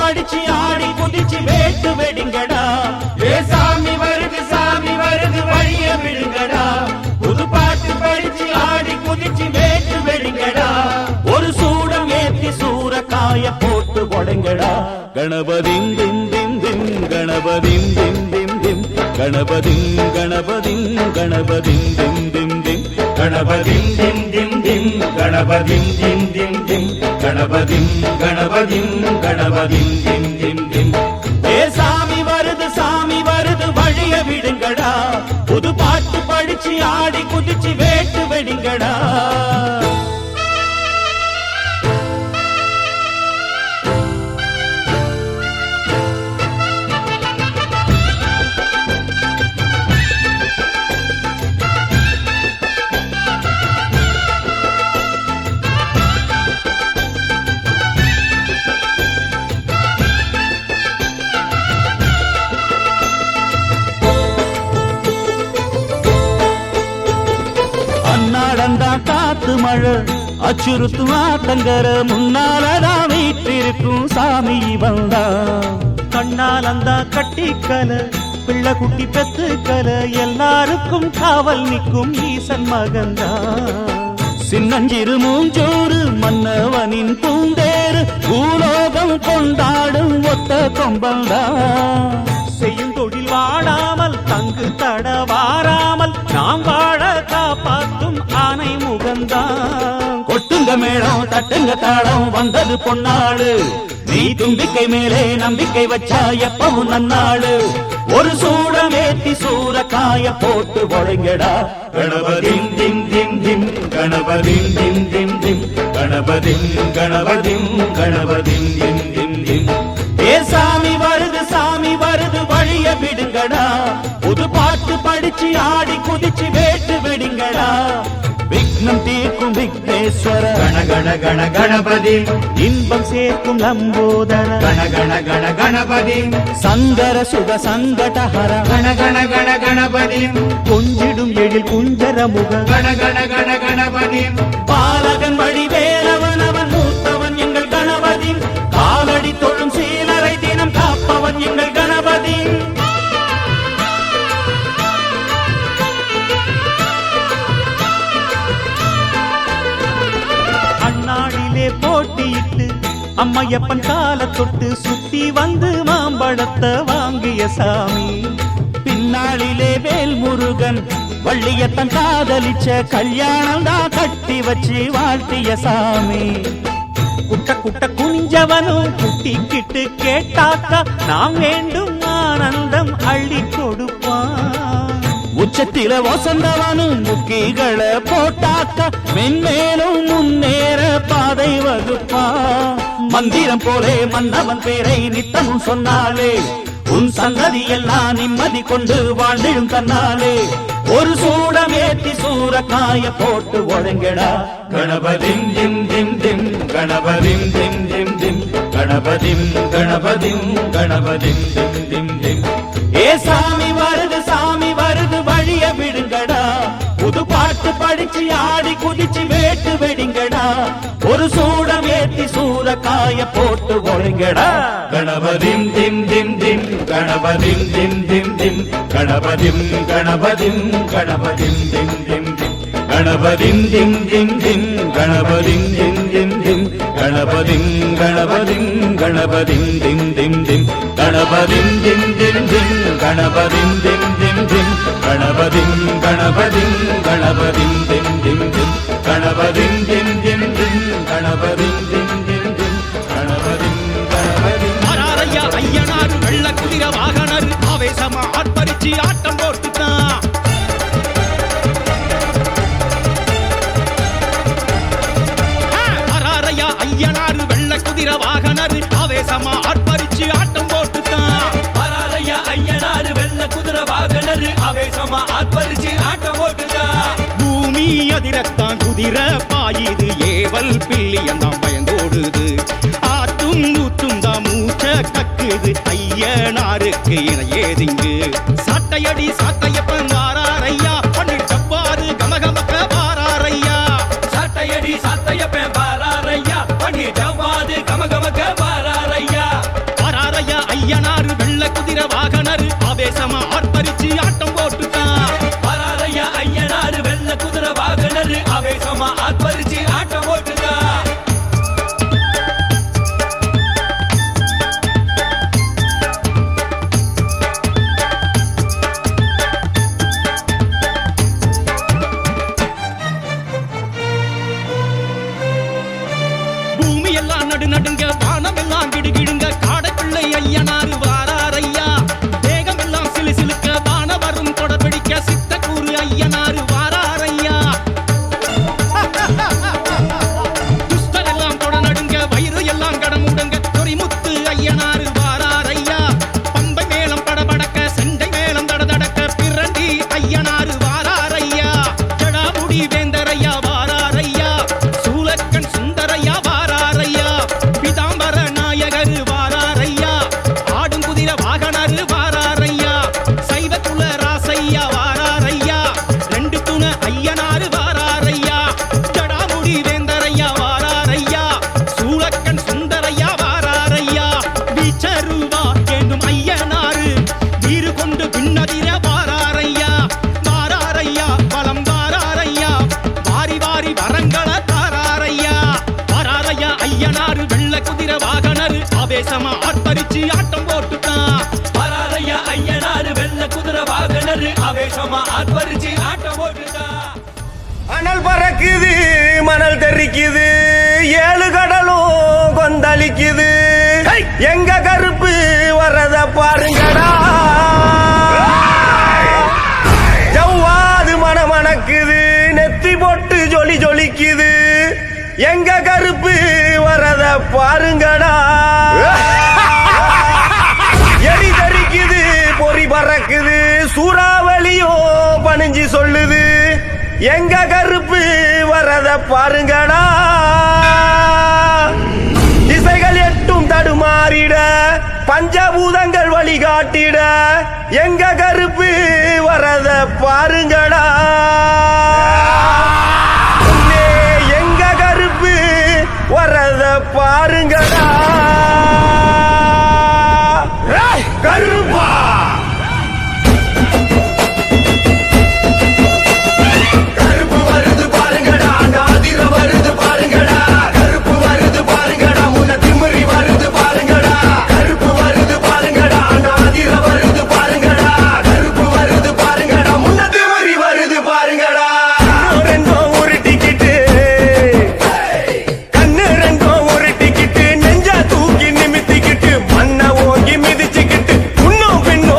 படிச்சு ஆடி குதிச்சு வேட்டு வெடிங்கடா. ஏ சாமி வருது வழிய விடுங்கடா. புது பாட்டு படிச்சு ஆடி குதிச்சு வேட்டு வெடிங்கடா. ஒரு சூடம் ஏத்தி சூரக்காய போட்டு உடைங்கடா. கணபதிம் திம் திம் திம் கணபதிம் திம் திம் திம் கணபதிம் கணபதிம் கணபதிம் திம் திம் திம் கணபதிம் திம் திம் திம் கணபதிம் திம் திம் திம் கணபதிம் கணபதிம் கணபதிம் திம் திம் திம். ஏ சாமி வருது வழிய விடுங்கடா. புது பாட்டு படிச்சு ஆடி குதிச்சு வேட்டு வெடிங்கடா. காத்து மழை அச்சுறுத்தும் ஆத்தங்கர முன்னாலதான் வீட்டிருக்கும் சாமி வந்தா. கண்ணால் அந்த கட்டிக்கல பிள்ளை குட்டி பெத்துக்கல எல்லாருக்கும் காவல் நிற்கும் ஈசன் மகந்தா. சின்னஞ்சிறு மூஞ்சோறு மன்னவனின் பூந்தேறு பூலோகம் கொண்டாடும் ஒத்த கொம்பந்தா. செய்யும் தொழில் வாடாமல் தங்கு தட வாராமல் நாம் வாழ காப்பாற்றும் ஆனை முகந்தான். கொட்டுங்க மேளம் தட்டுங்க தாளம் வந்தது பொன்னாடு. நீ தும்பிக்கை மேலே நம்பிக்கை வச்சா எப்பவும் நன்னாடு. ஒரு சூடம் ஏத்தி சூரக்காய போட்டு ஒழுங்கடா. கணபதிம் திம் திம் திம் கணபதிம் திம் திம் திம் கணபதிம் கணபதிம் கணபதிம் திம் திம் திம். ஏ சாமி வருது வழிய விடுங்கடா. புது பாட்டு படிச்சு ஆடி குதிச்சு வேட்டு வெடிங்கடா. விக்னம் தீர்க்கும் விக்னேஸ்வர கண கண கண கணபதி. இன்பம் சேர்க்கும் லம்போதர கண கண கண கணபதி. சங்கர சுக சங்கடஹர கண கண கண கணபதி. கொஞ்சிடும் எழில் குஞ்சர முக கண கண கண கணபதி. பாலகன் வழி வேலவன் அவன் மூத்தவன் எங்கள் கணபதி. காலடி தொழும் சீலரை தினம் காப்பவன் எங்கள் கணபதி. அண்ணாடிலே போட்டியிட்டு அம்மையப்பன் கால தொட்டு சுத்தி வந்து மாம்பழத்தை வாங்கிய சாமி. பின்னாளிலே வேல் முருகன் வள்ளியத்தன் காதலிச்ச கல்யாணம் தான் கட்டி வச்சு வாழ்த்திய சாமி. குட்ட குட்ட குனிஞ்சவனும் குட்டிக்கிட்டு கேட்டாக்கா நாம் வேண்டும் ஆனந்தம் அள்ளி கொடுப்பான். உச்சத்தில வசந்தவனும் முக்கிகளை போட்டாக்கா மென்மேலும் முன்னேற பாதை வகுப்பான். மந்திரம் போலே மன்னவன் பேரை நித்தமும் சொன்னாலே உன் சந்ததி எல்லாம் நிம்மதி கொண்டு வாழ்ந்திடும் தன்னாலே. ஒரு சூடம் ஏத்தி சூரக்காய போட்டு ஒழுங்கடா. கணபதிம் திம் திம் திம் கணபதிம் திம் திம் திம் கணபதிம் கணபதிம் கணபதிம் திம் திம் திம். ஏ சாமி வருது வழிய விடுங்கடா. புது பாட்டு படிச்சு ஆடி குதிச்சு வேட்டு வெடிங்கடா. ஒரு சூடம் ஏத்தி சூரக்காய போட்டு ஒழுங்கடா. கணபதிம் திம் திம் திம் கணபதிம் திம் திம் திம் கணபதிம் கணபதிம் கணபதிம் திம் திம் திம் கணபதிம் திம் திம் திம் கணபதிம் திம் திம் திம் கணபதிம் கணபதிம் கணபதிம் திம் திம் திம் கணபதிம் திம் திம் திம் கணபதிம் திம் திம் திம் கணபதிம் கணபதிம் கணபதிம் திம் திம் திம் கணபதிம் திம் திம் திம் கணபதிம் திம் திம் திம் கணபதிம் கணபதிம். ஆராரையா ஐயனார் வெள்ள குதிரை வாகனர் ஆவேசமா ஆர்ப்பரிச்சு ஆட்டம் போட்டுட்டான். ஆராரையா ஐயனார் வெள்ள குதிரை வாகனர் ஆவேசமா ஆர்ப்பரிச்சு ஆட்டம் போட்டுட்டான். ஆராரையா ஐயனார் வெள்ள குதிரை வாகனர் ஆவேசமா ஆர்ப்பரிச்சு ஆட்டம் போட்டுட்டான். பூமி அதிரத்தான் குதிரை பாயுது ஏவல் பில்லியந்தான் பயந்தோடுது. ஆத்தும் ஊத்தும் தான் மூச்ச கக்குது ஐயனாருக்கு இணையேதிங்கு. சாட்டையடி சாட்டையப்பன் வாராரையா பண்ணி டப்பாரு கமகமக்க வாராரையா. சாட்டையடி சாட்டையப்பன் வாராரையா பண்ணி டப்பாரு கமகமக்க வாராரையா. ஆவேசமா ஆர்ப்பரிச்சு ஆட்டம் போட்டுட்டான். வராரையா ஐயனாரு வெள்ள குதிரை வாகனர் ஆவேசமா ஆர்ப்பரிச்சு ஆட்டம் போட்டுட்டா. பூமி எல்லாம் நடுநடுங்க வானம் எல்லாம் கிடுகிடுங்க காடைப்பிள்ளை ஐயனாரு வாராரையா. தேகம் எல்லாம் சிலு சிலுக்க வானவரும் கொடபிடிக்க சித்தக்கூறு ஐயனாரு வாராரையா. துஷ்டர் எல்லாம் கொட நடுங்க வயிறு எல்லாம் கடமுடுங்க தொரிமுத்து ஐயனாரு வாராரையா. பம்பை மேளம் படபடக்க செண்டை மேளம் தடதடக்க பிரண்டி ஐயனாரு வாராரையா. ஜடாமுடி வேந்தரையா வாராரையா. சூலக்கண் சுந்தரையா வாராரையா. பிதாம்பர நாயகரு வாராரையா. ஆடும் குதிரை வாகனரு வாராரையா. சைவக்குல ராசையா வாராரையா. ரெண்டு துணை ஐயனாரு வாராரையா. ஜடாமுடி வேந்தரையா வாராரையா. சூலக்கண் சுந்தரையா வாராரையா. வீச்சருவா வேண்டும் ஐயனாரு வீறு கொண்டு பின்னதிர வாராரையா. வாராரையா பலம் வாராரையா. வாரி வாரி வரங்கள தாராரையா. வாராரையா ஐயனாரு வெள்ள குதிரை வாகனரு ஆவேசமா ஆர்ப்பரிச்சு ஆட்டம் போட்டுட்டான். வராரையா ஐயனாரு வெள்ள குதிரை வாகனர் ஆவேசமா ஆர்ப்பரிச்சு ஆட்டம் போட்டுட்டா. அனல் பறக்குது மணல் தெரிக்குது ஏழு கடலும் கொந்தளிக்குது எங்க கருப்பு வரத பாருங்கடா. ஜவ்வாது மணமணக்குது நெத்தி போட்டு ஜொலி ஜொலிக்குது எங்க கருப்பு வரத பாருங்கடா. எரி தரிக்குது பொறி பறக்குது சூறாவளியும் பணிஞ்சு சொல்லுது எங்க கருப்பு வரத பாருங்கடா. திசைகள் எட்டும் தடுமாறிட பஞ்சபூதங்கள் வழிகாட்டிட எங்க கருப்பு வரத பாருங்கடா. உன்னே எங்க கருப்பு வரத பாருங்கடா. கருப்பா கருப்பு வருது பாருங்கடா. நாதிர வருது பாருங்கடா. கருப்பு வருது பாருங்கடா. முன்ன திமிரி வருது பாருங்கடா. கருப்பு வருது பாருங்கடா. நாதிர வருது பாருங்கடா. கருப்பு வருது பாருங்கடா. முன்ன திமிரி வருது பாருங்கடா. ரெண்டும் ஒரு டிக்கெட்டு கண்ணு ரெண்டும் ஒரு டிக்கெட்டு நெஞ்ச தூக்கி நிமித்திக்கிட்டு மண்ண ஓங்கி மிதிச்சுக்கிட்டு முன்னும் பின்னும்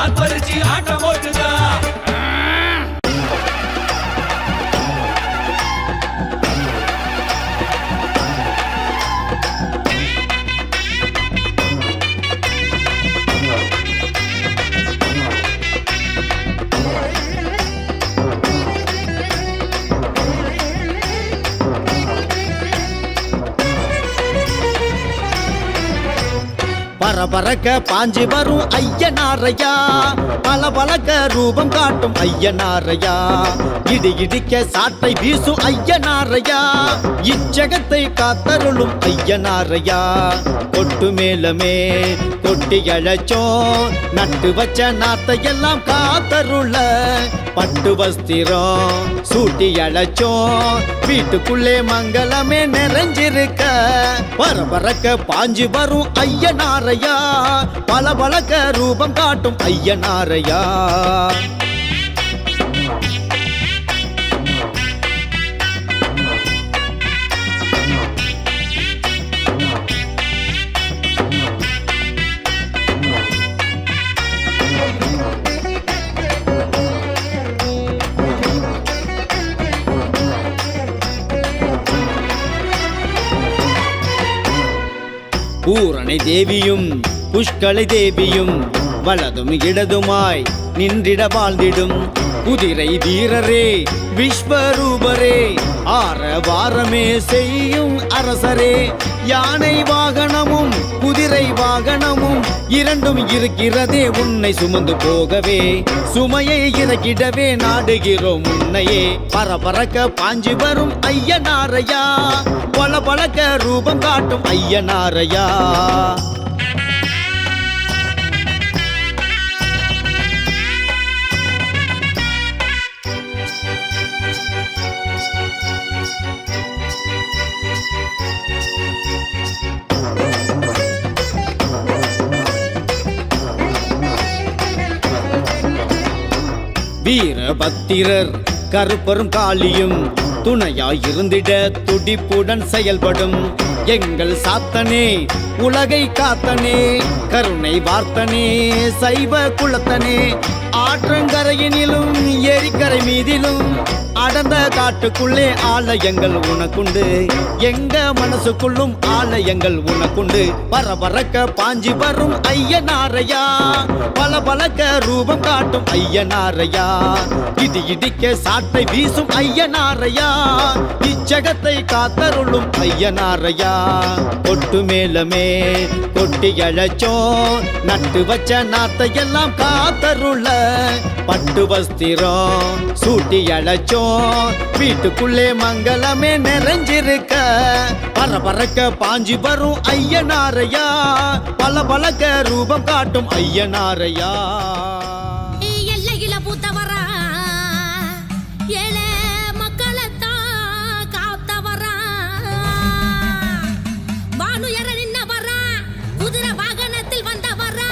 ஆர்ப்பரிச்சு ஆட்டம் போட்டுதா. பரபரக்க பாஞ்சு வரும் ஐயனாரையா, பளபளக்க ரூபம் காட்டும் ஐயனாரையா, இடி இடிக்க சாட்டை வீசும் ஐயனாரையா, இச்சகத்தை காத்தருளும் ஐயனாரையா. கொட்டு மேலமே கொட்டி அழைச்சோம், நட்டு வச்ச நாத்தையெல்லாம் காத்தருள பட்டு வஸ்திரம் சூட்டி அழைச்சோம், வீட்டுக்குள்ளே மங்களமே நிறைஞ்சிருக்க. பரபரக்க பாஞ்சு வரும் ஐயனாரையா, பளபளக்க ரூபம் காட்டும் ஐயனாரையா. பூரணை தேவியும் புஷ்கலை தேவியும் வலதும் இடதுமாய் நின்றிட வாழ்ந்திடும் குதிரை வீரரே விஸ்வரூபரே, ஆரவாரமே செய்யும் அரசரே. யானை வாகனமும் குதிரை வாகனமும் இரண்டும் இருக்கிறதே, உன்னை சுமந்து போகவே சுமையை இறக்கிடவே நாடுகிறோம் உன்னையே. பரபரக்க பாஞ்சு வரும் ஐயனாரையா, பளபளக்க ரூபம் காட்டும் ஐயனாரையா. வீரபத்திரர் கருப்பரும் காளியும் துணையாயிருந்திட துடிப்புடன் செயல்படும் எங்கள் சாத்தனே, உலகை காத்தனே, கருணை வார்த்தனே, சைவ குலத்தனே. ஆற்றங்கரையினிலும் ஏரிக்கரை மீதிலும் அடர்ந்த காட்டுக்குள்ளே ஆலயங்கள் உனக்குண்டு, எங்க மனசுக்குள்ளும் ஆலயங்கள் உனக்குண்டு. பரபரக்க பாஞ்சி வரும் ஐயனாரையா, பளபளக்க ரூபம் காட்டும் ஐயனாரையா, இடி இடிக்க சாட்டை வீசும் ஐயனாரையா, இச்சகத்தை காத்தருளும் ஐயனாரையா. கொட்டு மேலமே கொட்டி அழைச்சோம், நட்டு வச்ச நாத்தையெல்லாம் காத்தருள பட்டு வஸ்திரம் சூட்டி அழைச்சோம், வீட்டுக்குள்ளே மங்களமே நிறைஞ்சிருக்க. பரபரக்க பாஞ்சி வரும் ஐயனாரையா, பளபளக்க ரூபம் காட்டும் ஐயனாரையா. எல்லையில பூத்தவரா, ஏழை மக்களைத்தான் காத்தவரா, வானுயர நின்னவரா, குதிரை வாகனத்தில் வந்தவரா,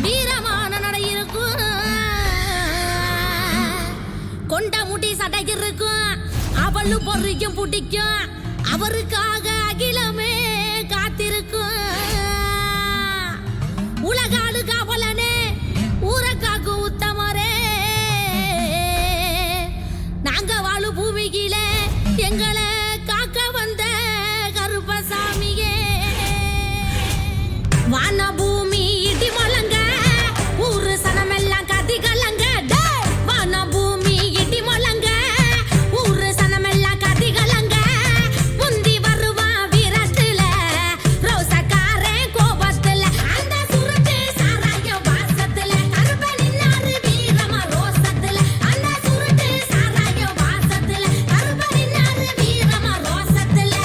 வீரமான நடை இருக்கும், கொண்ட முடி சடை இருக்கும், அவளு பொறிக்கும் பிடிக்கும், அவருக்காக அகிலமே காத்திருக்கும். உலகாடு காவலனே, ஊரக்காக்கு உத்தமரே, நாங்க வாழு பூமியிலே எங்களை காக்க வந்த கருப்பசாமியே. வான பூமி இடி முழங்க, ஊரு சனமெல்லாம் கதி கலங்க. வான பூமி இடி முழங்க, ஊரு சனமெல்லாம் கதி கலங்க. முந்தி வருவான் வீரத்துல, ரோசக்காரன் கோபத்துல, அந்த சுருட்டு சாராய வாசத்துல, கருப்ப நின்னாரு வீரமா ரோசத்துல, அந்த சுருட்டு சாராய வாசத்துல, கருப்ப நின்னாரு வீரமா ரோசத்துல.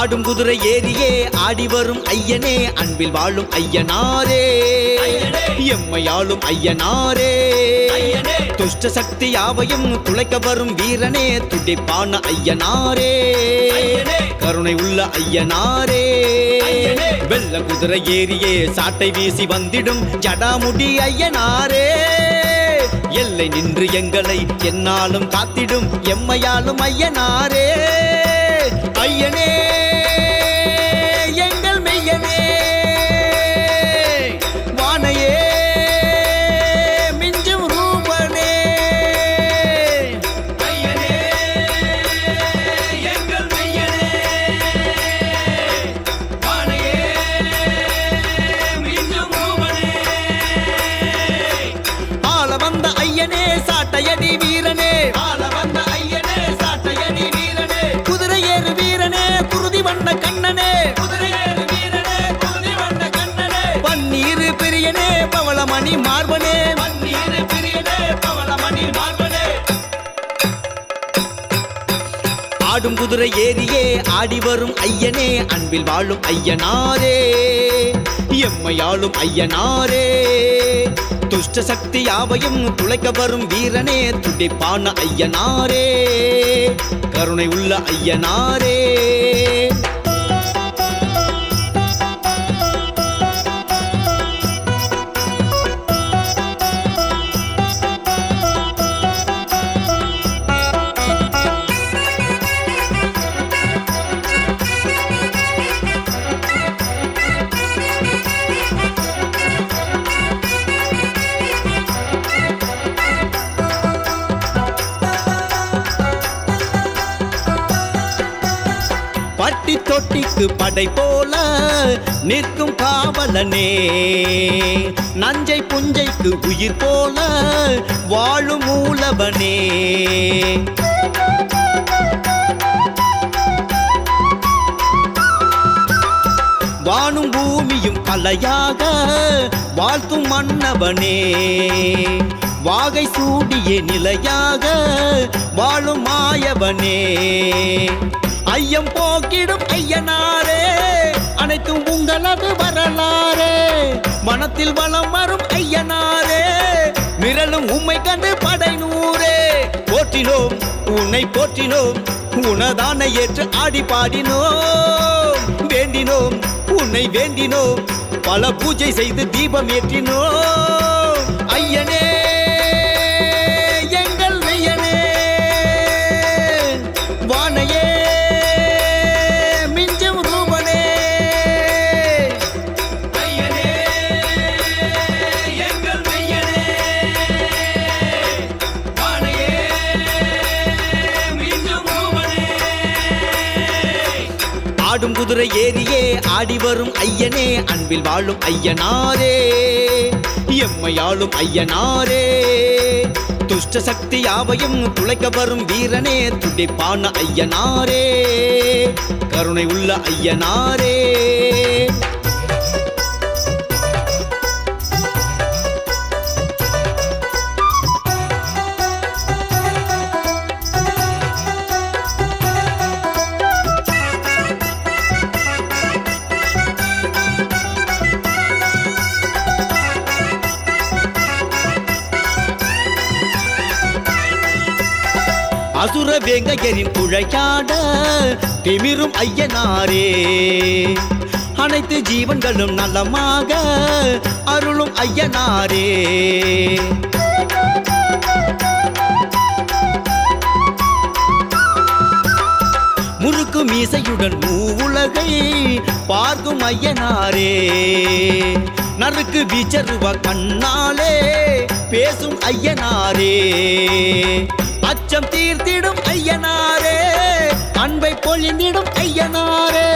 ஆடும் குதிரை ஏறியே ஆடி வரும் ஐயனே அன்பில் வாழும் ஐயனாரே எம்மையாளும் ஐயனாரே துஷ்ட சக்தி யாவையும் துளைக்க வரும் வீரனே துடிப்பான ஐயனாரே கருணை உள்ள ஐயனாரே வெள்ள குதிரை ஏறியே சாட்டை வீசி வந்திடும் ஜடாமுடி ஐயனாரே எல்லை நின்று எங்களை என்னாலும் காத்திடும் எம்மையாலும் ஐயனாரே ஐயனே எங்கள் மெய்யனே வானையே மிஞ்சும் ரூபனே ஐயனே எங்கள் மெய்யனே வானையே மிஞ்சும் ரூபனே ஆள வந்த ஐயனே சாட்டையடி வீரனே ஆள வந்த ஐயனே சாட்டையடி வீரனே குதிரை ஏறு வீரனே குருதி வண்ண கண்ணனே குதிரை ஏறு வீரனே குருதி வண்ண கண்ணனே பன்னீர் பிரியனே பவளமணி மார்பனே பன்னீர் பிரியனே பவளமணி மார்பனே ஆடும் குதிரை ஏறியே ஆடி வரும் ஐயனே அன்பில் வாழும் ஐயனாரே எம்மையாளும் ஐயனாரே துஷ்ட சக்தி யாவையும் துளைக்க வரும் வீரனே துடிப்பான ஐயனாரே கருணை உள்ள ஐயனாரே பட்டி தொட்டிக்கு படை போல நிற்கும் காவலனே நஞ்சை புஞ்சைக்கு உயிர் போல வாழும் மூலவனே வானும் பூமியும் கலையாக வாழ்த்தும் மன்னவனே வாகை சூடிய நிலையாக வாழும் மாயவனே ஐயம் போக்கிடும் ஐயனாரே அனைத்தும் உங்களது வரலாறே வனத்தில் வளம் வரும் ஐயனாரே மிரளும் உம்மை கண்டு படை நூறே போற்றினோம் உன்னை போற்றினோம் உனதான ஏற்று ஆடி பாடினோம் வேண்டினோம் உன்னை வேண்டினோம் பல பூஜை செய்து தீபம் ஏற்றினோம் ஐயனே எங்கள் மெய்யனே வானையே மிஞ்சும் ரூபனே ஐயனே எங்கள் மெய்யனே வானையே மிஞ்சும் ரூபனே ஆடும் குதிரை ஏறியே ஆடி வரும் ஐயனே அன்பில் வாழும் ஐயனாரே எம்மையாளும் ஐயனாரே துஷ்ட சக்தி யாவையும் துளைக்க வரும் வீரனே துடிப்பான ஐயனாரே கருணை உள்ள ஐயனாரே அசுர வேங்கையரின் குழையாட திமிரும் ஐயனாரே அனைத்து ஜீவன்களும் நலமாக அருளும் ஐயனாரே முறுக்கு மீசையுடன் மூவுலகை பார்க்கும் ஐயனாரே நறுக்கு வீச்சருவ கண்ணாலே பேசும் ஐயனாரே அச்சம் தீர்த்திடும் ஐயனாரே அன்பை பொழிந்திடும் ஐயனாரே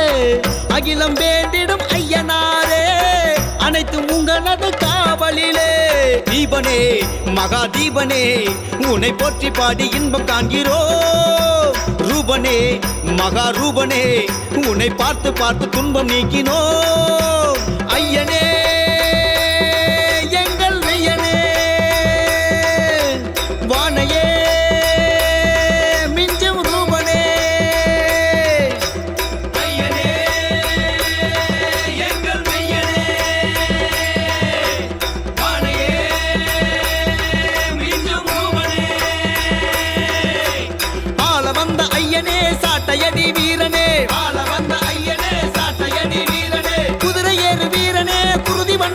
அகிலம் வேண்டிடும் ஐயனாரே அனைத்தும் உங்களது காவலிலே தீபனே மகா தீபனே உன்னை போற்றி பாடி இன்பம் காண்கிறோம் ரூபனே மகா ரூபனே உன்னை பார்த்து பார்த்து துன்பம் நீக்கினோம் ஐயனே எங்கள் மெய்யனே வானையே மிஞ்சும் ரூபனே ஐயனே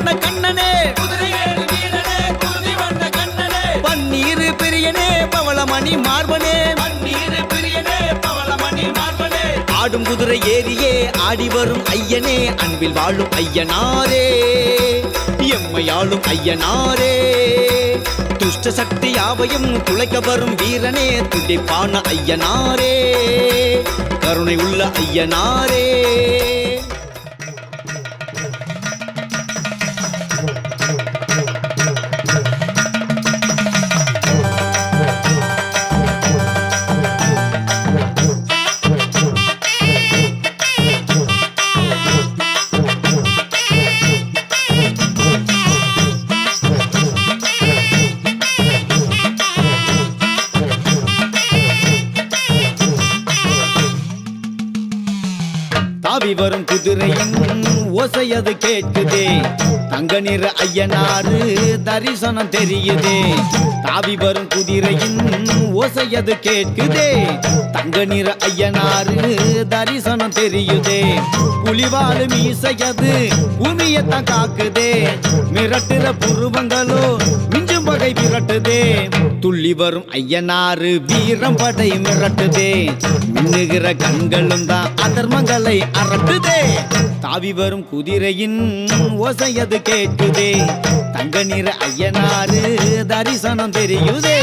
வண்ண கண்ணனே குதிரையேறு வீரனே குருதி வண்ண கண்ணனே பன்னீர் பிரியனே பவளமணி மார்பனே பன்னீர் பிரியனே பவளமணி மார்பனே ஆடும் குதிரை ஏறியே ஆடி வரும் ஐயனே அன்பில் வாழும் ஐயனாரே எம்மையாளும் ஐயனாரே துஷ்ட சக்தி யாவையும் துளைக்க வரும் வீரனே துடிப்பான ஐயனாரே கருணை உள்ள ஐயனாரே தாவி வரும் குதிரையின் ஓசையது கேட்குதே தங்க நிற ஐயனாரு தரிசனம் தெரியுதே தாவி வரும் குதிரையின் ஓசையது கேட்குதே தங்க நிற ஐயனாரு தரிசனம் தெரியுதே புலிவாலு மீசையது பூமியத்தான் காக்குதே மிரட்டுற புருவங்களோ மிஞ்சும் வகை விரட்டுதே துள்ளி வரும் ஐயனாரு வீரம் படை மிரட்டுதே மின்னுகிற கண்களும் தான் அதர்மங்களை அரட்டுதே தாவி வரும் குதிரையின் ஓசையது கேட்குதே தங்க நிற ஐயனாரு தரிசனம் தெரியுதே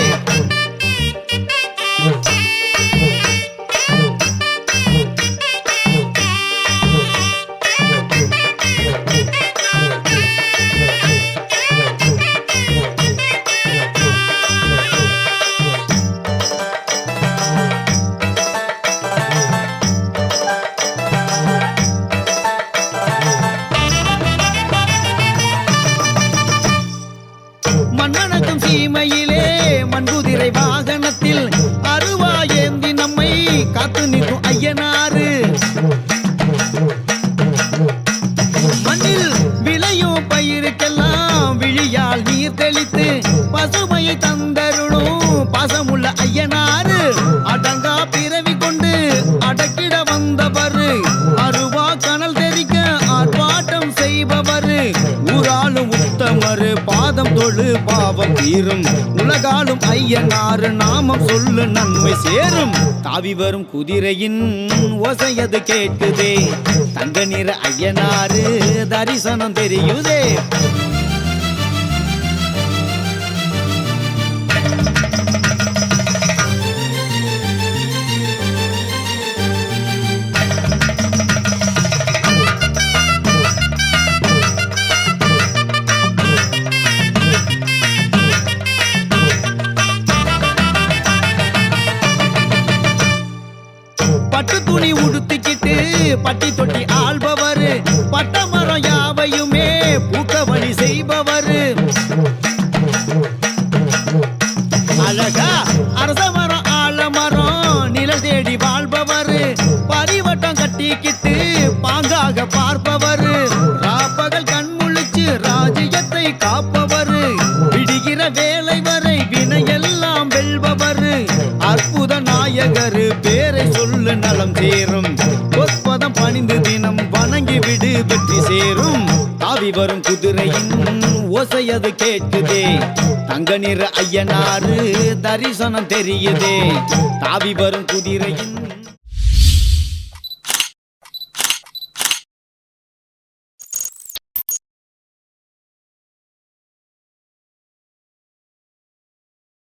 மன்னனக்கும் சீமையிலே மண்குதிரை வாகனத்தில் அருவா ஏந்தி நம்மை காத்து நிற்கும் ஐயனாரு மண்ணில் விளையும் பயிருக்கெல்லாம் விழியால் நீர் தெளித்து பசுமையை தந்தருளும் பாசமுள்ள ஐயனாரு அடங்கா பிறவி கொண்டு அடக்கிட வந்தவர் அருவா கனல் தெரிக்க ஆர்ப்பாட்டம் செய்பவர் ஊராளும் உத்தமரு பாதம் தொழு பாவம் தீரும் உலகாலும் ஐயனாரு நாமம் சொல்லு நன்மை சேரும் தாவி வரும் குதிரையின் ஓசையது கேட்குதே தங்க நிற ஐயனாரு தரிசனம் தெரியுதே பட்டு துணி உடுத்திக்கிட்டு பட்டி தொட்டி ஆள்பவர் பட்டமரம் யாவையுமே பூக்க வழி செய்பவர் அழகா அரச மரம் ஆலமரம் நிழல் தேடி வாழ்பவர் பரிவட்டம் கட்டிக்கிட்டு பாங்காக பார்ப்பவர் ராப்பகல் கண் முழிச்சு ராஜ்யத்தை காப்பவர் விடுகிற வேலை வரை வினையெல்லாம் வெல்பவர் அற்புத நாயகர் பேரை சொல்லு நலம் சேரும் பொற்பதம் பணிந்து தினம் வணங்கி விடு வெற்றி சேரும் தாவி வரும் குதிரையின் ஓசையது கேட்குதே தங்க நிற ஐயனாரு தரிசனம் தெரியுதே தாவி வரும் குதிரையின்